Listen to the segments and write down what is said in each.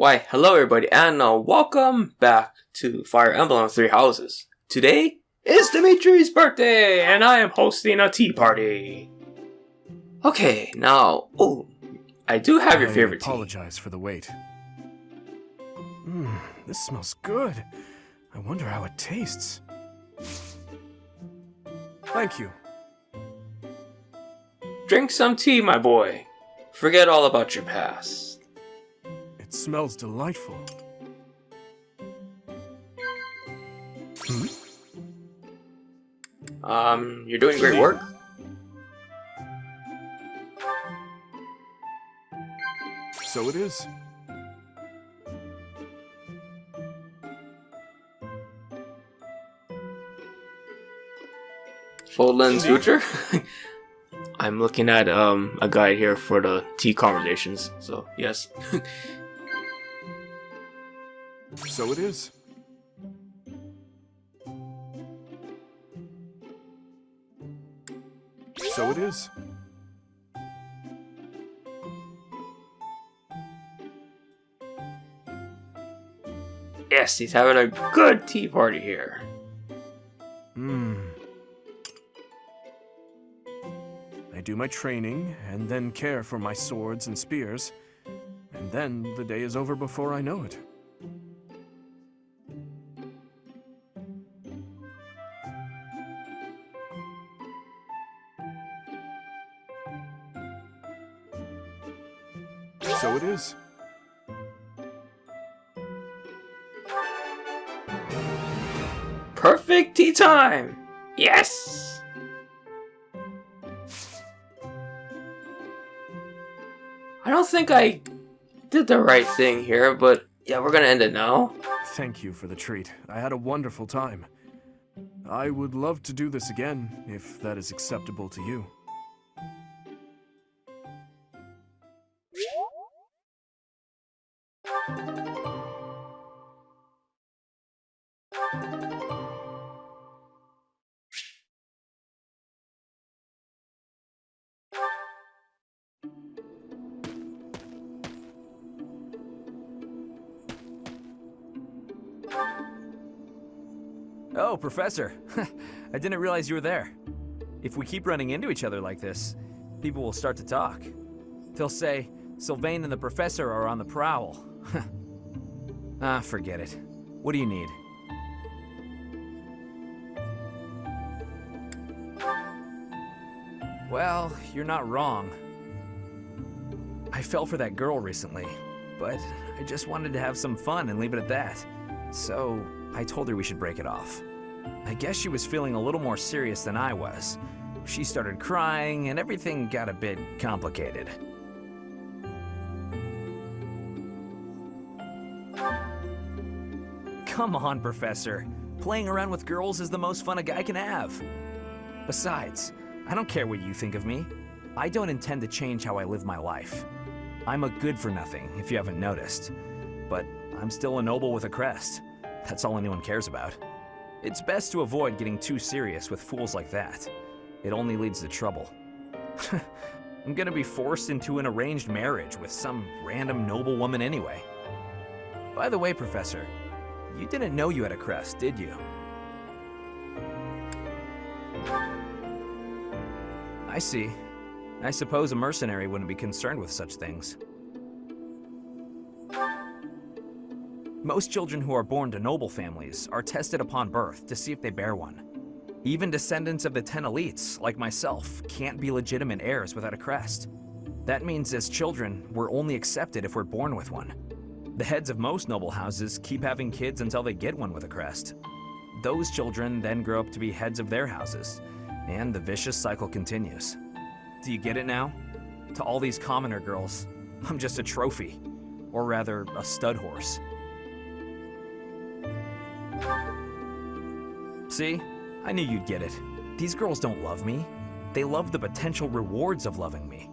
Why, hello everybody, and welcome back to Fire Emblem Three Houses. Today is Dimitri's birthday, and I am hosting a tea party. Okay, now, I do have your favorite tea. I apologize for the wait. This smells good. I wonder how it tastes. Thank you. Drink some tea, my boy. Forget all about your past. It smells delightful. You're doing great work. So it is. Full lens future? I'm looking at a guide here for the tea conversations, so yes. So it is. So it is. Yes, he's having a good tea party here. I do my training, and then care for my swords and spears, and then the day is over before I know it. So it is. Perfect tea time! Yes! I don't think I did the right thing here, but yeah, we're gonna end it now. Thank you for the treat. I had a wonderful time. I would love to do this again, if that is acceptable to you. Oh, Professor. I didn't realize you were there. If we keep running into each other like this, people will start to talk. They'll say, Sylvain and the Professor are on the prowl. Forget it. What do you need? Well, you're not wrong. I fell for that girl recently, but I just wanted to have some fun and leave it at that. So, I told her we should break it off. I guess she was feeling a little more serious than I was. She started crying, and everything got a bit complicated. Come on, Professor. Playing around with girls is the most fun a guy can have. Besides, I don't care what you think of me. I don't intend to change how I live my life. I'm a good-for-nothing, if you haven't noticed. But I'm still a noble with a crest. That's all anyone cares about. It's best to avoid getting too serious with fools like that. It only leads to trouble. I'm gonna be forced into an arranged marriage with some random noble woman anyway. By the way, Professor, you didn't know you had a crest, did you? I see. I suppose a mercenary wouldn't be concerned with such things. Most children who are born to noble families are tested upon birth to see if they bear one. Even descendants of the 10 elites, like myself, can't be legitimate heirs without a crest. That means as children, we're only accepted if we're born with one. The heads of most noble houses keep having kids until they get one with a crest. Those children then grow up to be heads of their houses, and the vicious cycle continues. Do you get it now? To all these commoner girls, I'm just a trophy. Or rather, a stud horse. See? I knew you'd get it. These girls don't love me. They love the potential rewards of loving me.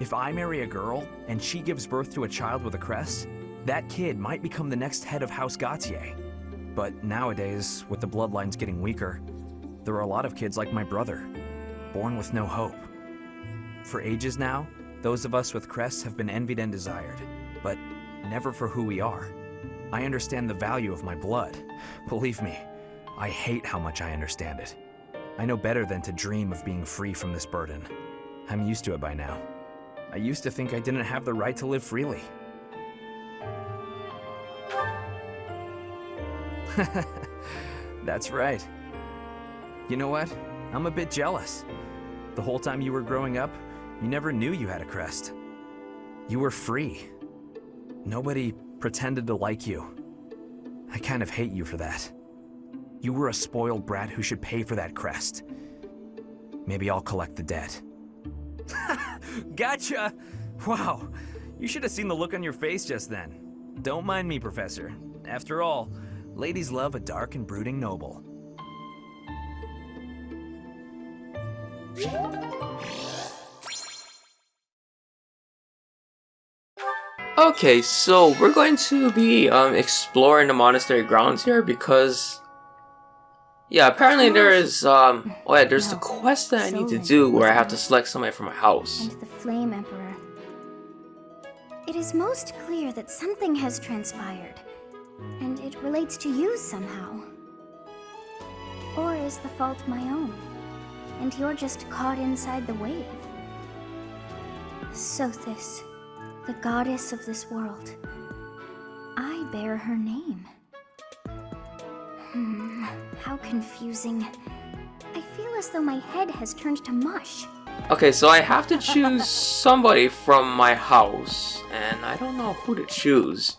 If I marry a girl, and she gives birth to a child with a crest, that kid might become the next head of House Gautier. But nowadays, with the bloodlines getting weaker, there are a lot of kids like my brother, born with no hope. For ages now, those of us with crests have been envied and desired, but never for who we are. I understand the value of my blood. Believe me, I hate how much I understand it. I know better than to dream of being free from this burden. I'm used to it by now. I used to think I didn't have the right to live freely. That's right. You know what? I'm a bit jealous. The whole time you were growing up, you never knew you had a crest. You were free. Nobody pretended to like you. I kind of hate you for that. You were a spoiled brat who should pay for that crest. Maybe I'll collect the debt. Gotcha! Wow, you should have seen the look on your face just then. Don't mind me, Professor. After all, ladies love a dark and brooding noble. Okay, so we're going to be exploring the monastery grounds here because, yeah, apparently there is there's the quest that I need to do where I have to select somebody from my house. And the Flame Emperor. It is most clear that something has transpired, and it relates to you somehow. Or is the fault my own, and you're just caught inside the wave? Sothis, the goddess of this world. I bear her name. How confusing. I feel as though my head has turned to mush. Okay, so I have to choose somebody from my house, and I don't know who to choose.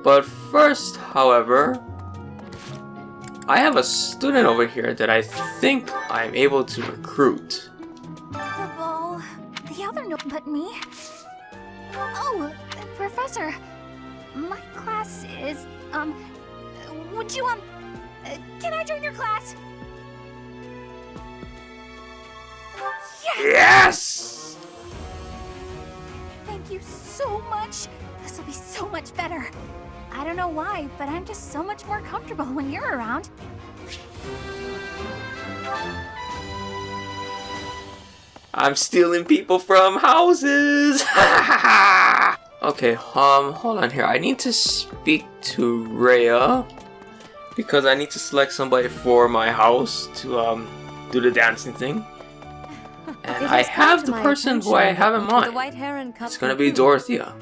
But first, however, I have a student over here that I think I'm able to recruit. The ball. The other no but me. Oh, Professor. My class is, would you, can I join your class? Yes! Thank you so much. This will be so much better. I don't know why, but I'm just so much more comfortable when you're around. I'm stealing people from houses! Okay, hold on here. I need to speak to Rhea because I need to select somebody for my house to do the dancing thing. And I have the person who I have in mind. It's gonna be Dorothea.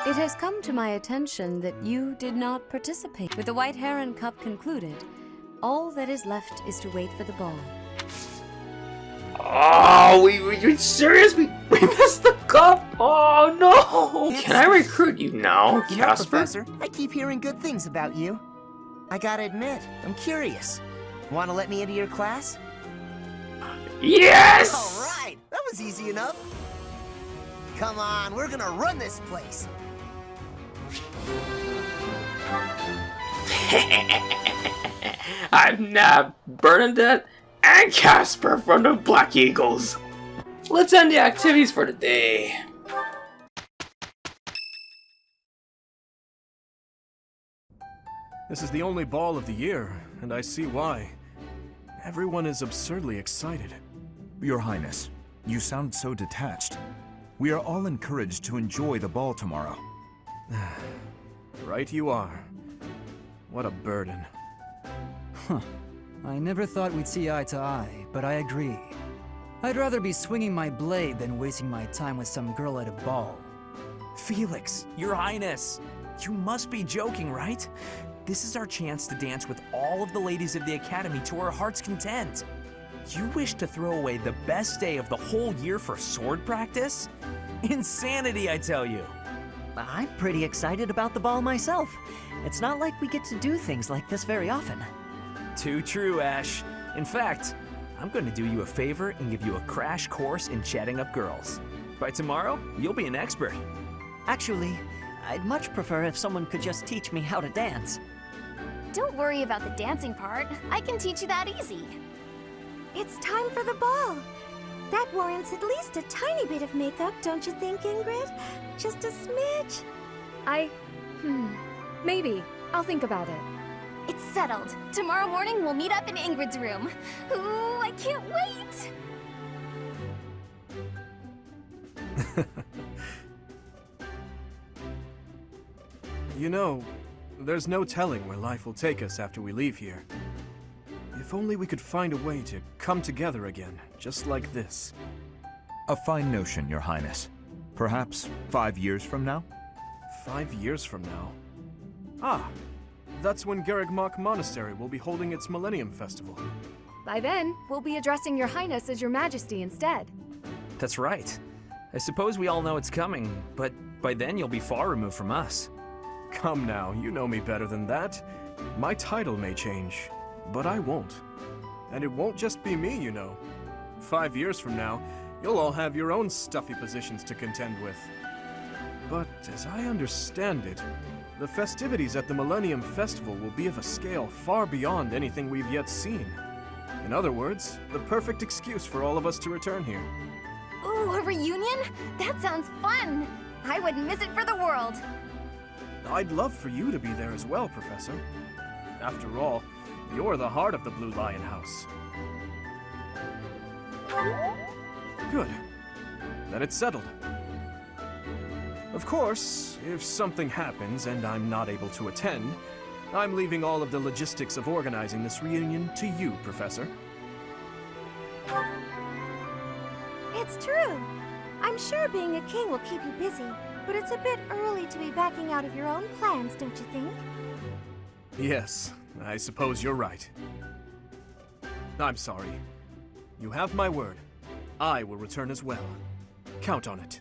It has come to my attention that you did not participate. With the White Heron Cup concluded, all that is left is to wait for the ball. Oh, you serious? We missed the cup? Oh no! Can I recruit you now, You know, Casper? Professor, I keep hearing good things about you. I gotta admit, I'm curious. Want to let me into your class? Yes! Alright, that was easy enough. Come on, we're gonna run this place. I've nabbed Bernadette and Casper from the Black Eagles. Let's end the activities for the day. This is the only ball of the year, and I see why. Everyone is absurdly excited. Your Highness, you sound so detached. We are all encouraged to enjoy the ball tomorrow. Right you are. What a burden. I never thought we'd see eye to eye, but I agree. I'd rather be swinging my blade than wasting my time with some girl at a ball. Felix, Your Highness, you must be joking, right? This is our chance to dance with all of the ladies of the Academy to our heart's content. You wish to throw away the best day of the whole year for sword practice? Insanity, I tell you. I'm pretty excited about the ball myself. It's not like we get to do things like this very often. Too true, Ash. In fact, I'm going to do you a favor and give you a crash course in chatting up girls. By tomorrow, you'll be an expert. Actually, I'd much prefer if someone could just teach me how to dance. Don't worry about the dancing part. I can teach you that easy. It's time for the ball. That warrants at least a tiny bit of makeup, don't you think, Ingrid? Just a smidge. Maybe. I'll think about it. It's settled. Tomorrow morning we'll meet up in Ingrid's room. Ooh, I can't wait! You know, there's no telling where life will take us after we leave here. If only we could find a way to come together again, just like this. A fine notion, Your Highness. Perhaps 5 years from now? 5 years from now? Ah, that's when Garreg Mach Monastery will be holding its Millennium Festival. By then, we'll be addressing Your Highness as Your Majesty instead. That's right. I suppose we all know it's coming, but by then you'll be far removed from us. Come now, you know me better than that. My title may change, but I won't. And it won't just be me, you know. 5 years from now, you'll all have your own stuffy positions to contend with. But as I understand it, the festivities at the Millennium Festival will be of a scale far beyond anything we've yet seen. In other words, the perfect excuse for all of us to return here. Ooh, a reunion? That sounds fun! I wouldn't miss it for the world! I'd love for you to be there as well, Professor. After all, you're the heart of the Blue Lion House. Good. Then it's settled. Of course, if something happens and I'm not able to attend, I'm leaving all of the logistics of organizing this reunion to you, Professor. It's true! I'm sure being a king will keep you busy, but it's a bit early to be backing out of your own plans, don't you think? Yes, I suppose you're right. I'm sorry. You have my word. I will return as well. Count on it.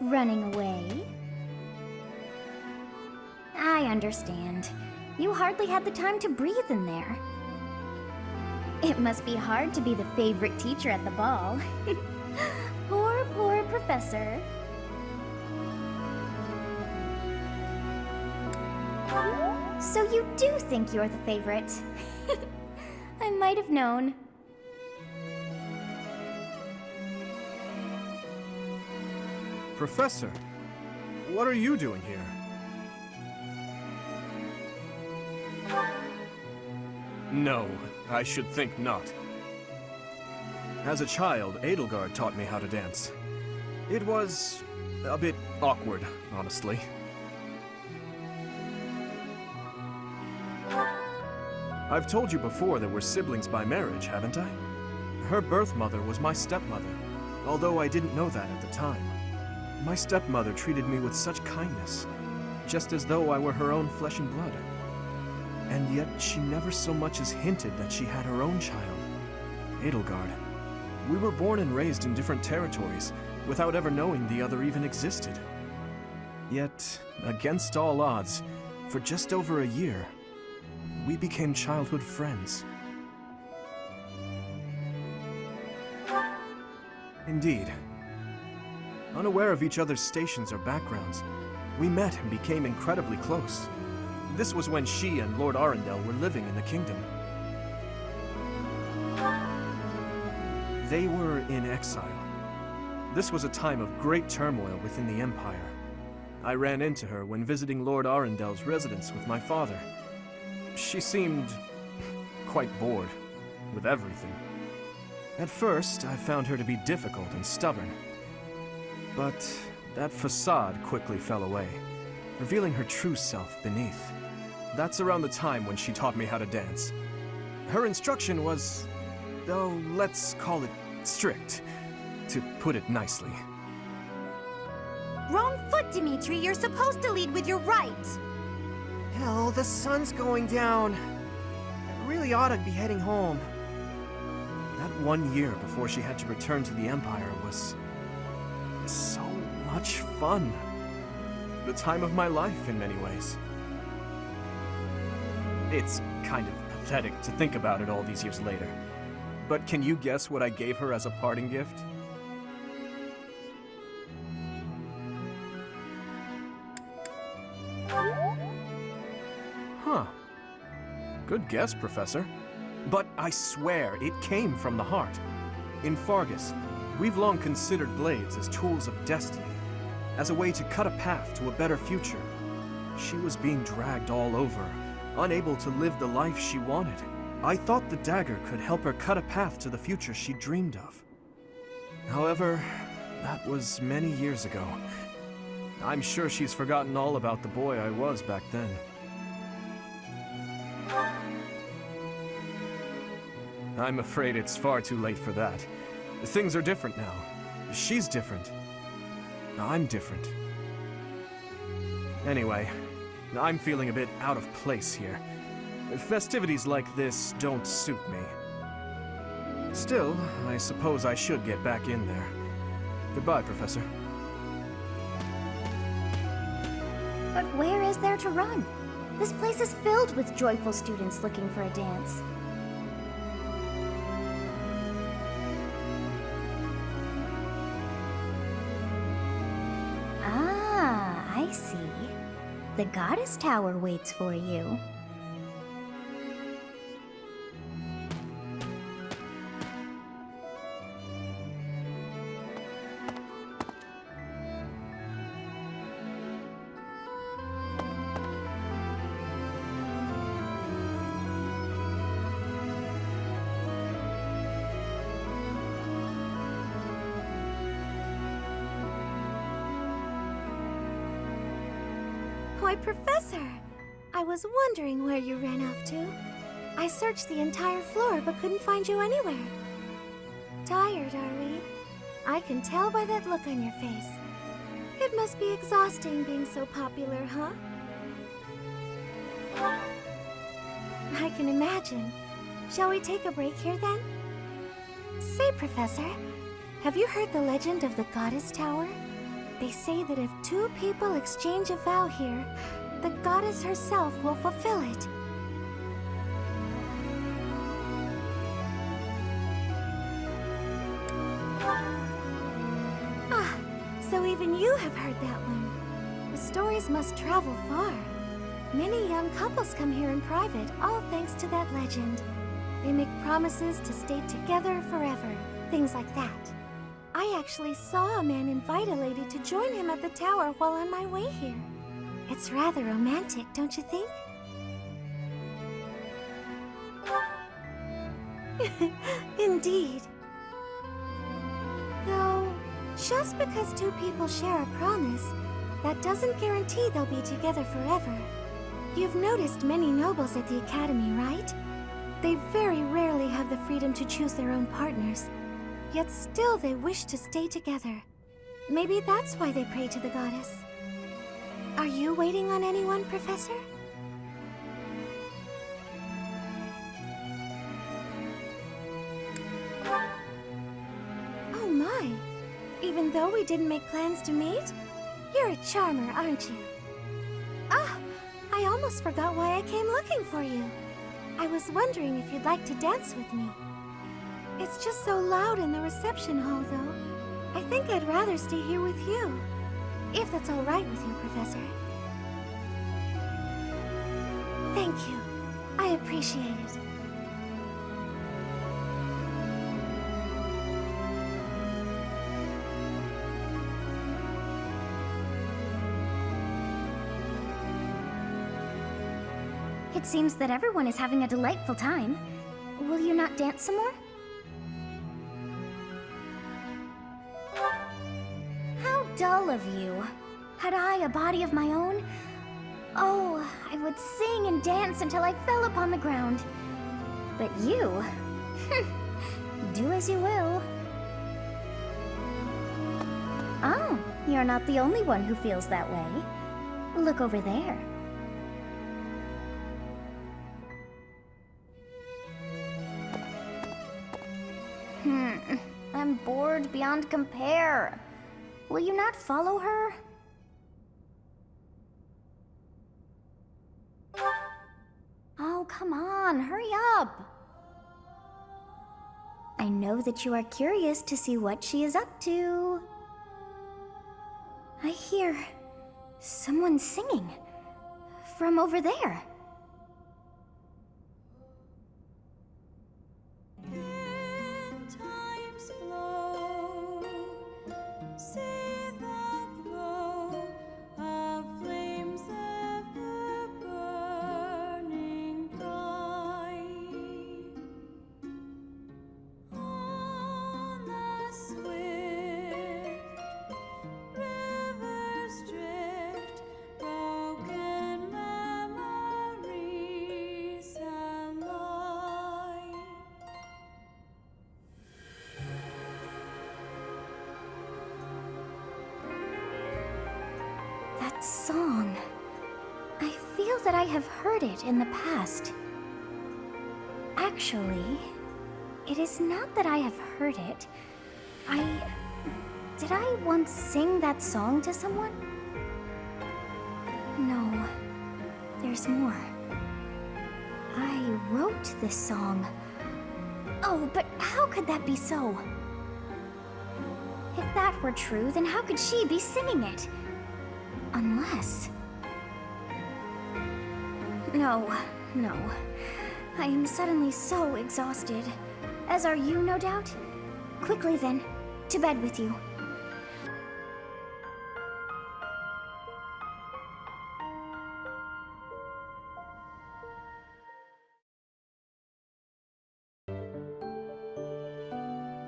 Running away? I understand. You hardly had the time to breathe in there. It must be hard to be the favorite teacher at the ball. Poor professor. So you do think you're the favorite? I might have known. Professor, what are you doing here? No, I should think not. As a child, Edelgard taught me how to dance. It was a bit awkward, honestly. I've told you before that we're siblings by marriage, haven't I? Her birth mother was my stepmother, although I didn't know that at the time. My stepmother treated me with such kindness, just as though I were her own flesh and blood. And yet she never so much as hinted that she had her own child, Edelgard. We were born and raised in different territories, without ever knowing the other even existed. Yet, against all odds, for just over a year, we became childhood friends. Indeed. Unaware of each other's stations or backgrounds, we met and became incredibly close. This was when she and Lord Arundel were living in the kingdom. They were in exile. This was a time of great turmoil within the Empire. I ran into her when visiting Lord Arundel's residence with my father. She seemed quite bored with everything. At first, I found her to be difficult and stubborn. But that facade quickly fell away, revealing her true self beneath. That's around the time when she taught me how to dance. Her instruction was, oh, let's call it strict, to put it nicely. Wrong foot, Dimitri. You're supposed to lead with your right. Hell, the sun's going down. I really ought to be heading home. That 1 year before she had to return to the Empire was so much fun. The time of my life in many ways. It's kind of pathetic to think about it all these years later. But can you guess what I gave her as a parting gift? Huh. Good guess, Professor. But I swear, it came from the heart. In Fargus, we've long considered blades as tools of destiny, as a way to cut a path to a better future. She was being dragged all over, unable to live the life she wanted. I thought the dagger could help her cut a path to the future she dreamed of. However, that was many years ago. I'm sure she's forgotten all about the boy I was back then. I'm afraid it's far too late for that. Things are different now. She's different. I'm different. Anyway, I'm feeling a bit out of place here. Festivities like this don't suit me. Still, I suppose I should get back in there. Goodbye, Professor. But where is there to run? This place is filled with joyful students looking for a dance. Ah, I see. The Goddess Tower waits for you. Why, Professor! I was wondering where you ran off to. I searched the entire floor but couldn't find you anywhere. Tired, are we? I can tell by that look on your face. It must be exhausting being so popular, huh? I can imagine. Shall we take a break here then? Say, Professor, have you heard the legend of the Goddess Tower? They say that if two people exchange a vow here, the goddess herself will fulfill it. Ah, so even you have heard that one. The stories must travel far. Many young couples come here in private, all thanks to that legend. They make promises to stay together forever, things like that. I actually saw a man invite a lady to join him at the tower while on my way here. It's rather romantic, don't you think? Indeed. Though, just because two people share a promise, that doesn't guarantee they'll be together forever. You've noticed many nobles at the Academy, right? They very rarely have the freedom to choose their own partners. Yet still they wish to stay together. Maybe that's why they pray to the goddess. Are you waiting on anyone, Professor? Oh my! Even though we didn't make plans to meet? You're a charmer, aren't you? Ah! I almost forgot why I came looking for you. I was wondering if you'd like to dance with me. It's just so loud in the reception hall, though. I think I'd rather stay here with you. If that's all right with you, Professor. Thank you. I appreciate it. It seems that everyone is having a delightful time. Will you not dance some more? dull of you. Had I a body of my own, oh, I would sing and dance until I fell upon the ground. But you, do as you will. Oh, you're not the only one who feels that way. Look over there. I'm bored beyond compare. Will you not follow her? Oh, come on, hurry up. I know that you are curious to see what she is up to. I hear someone singing from over there. That song. I feel that I have heard it in the past. Actually, it is not that I have heard it. Did I once sing that song to someone? No, there's more. I wrote this song. Oh, but how could that be so? If that were true, then how could she be singing it? Unless... No. I am suddenly so exhausted. As are you, no doubt? Quickly then, to bed with you.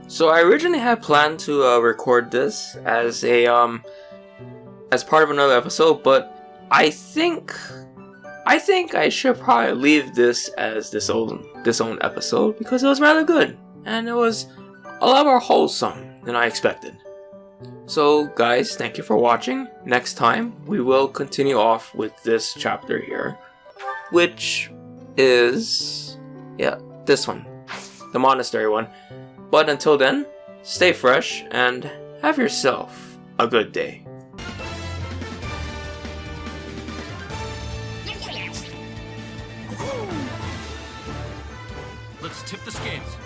So I originally had planned to record this as a as part of another episode, but I think I should probably leave this as this own episode because it was rather good and it was a lot more wholesome than I expected. So guys, thank you for watching. Next time we will continue off with this chapter here, which is this one, the monastery one. But until then, stay fresh and have yourself a good day. Let's tip the scales.